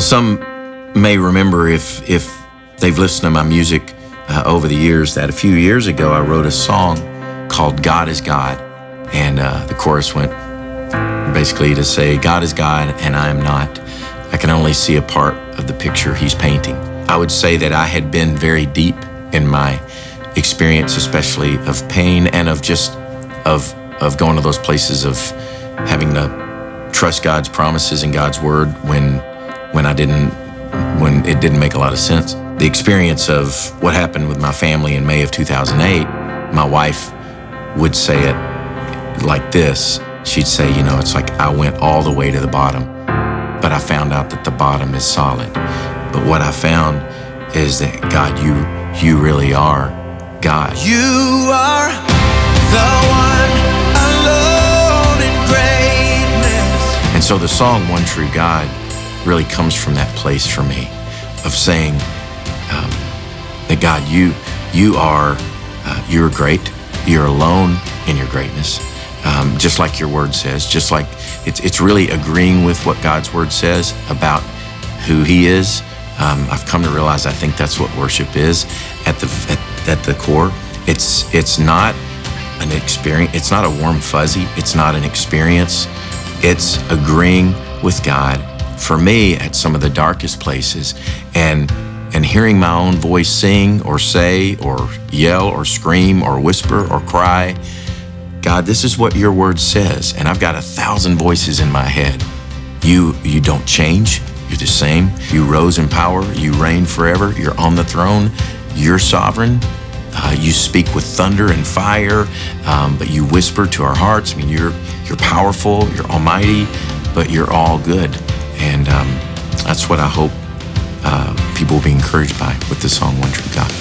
Some may remember if they've listened to my music over the years that a few years ago I wrote a song called God is God. And the chorus went basically to say, God is God and I am not. I can only see a part of the picture he's painting. I would say that I had been very deep in my experience, especially of pain and of just of going to those places of having to trust God's promises and God's word when it didn't make a lot of sense. The experience of what happened with my family in May of 2008, my wife would say it like this. She'd say, you know, it's like I went all the way to the bottom, but I found out that the bottom is solid. But what I found is that God, you really are God. You are the one alone in greatness. And so the song One True God really comes from that place for me of saying that God, you're great. You're alone in your greatness. Just like your word says, just like it's really agreeing with what God's word says about who he is. I've come to realize I think that's what worship is at the core. It's not an experience. It's not a warm fuzzy. It's not an experience. It's agreeing with God for me at some of the darkest places and hearing my own voice sing or say or yell or scream or whisper or cry. God, this is what your word says, and I've got 1,000 voices in my head. You don't change. You're the same. You rose in power. You reign forever. You're on the throne. You're sovereign. You speak with thunder and fire, but you whisper to our hearts. I mean, you're powerful. You're almighty, but you're all good. And that's what I hope people will be encouraged by with the song One True God.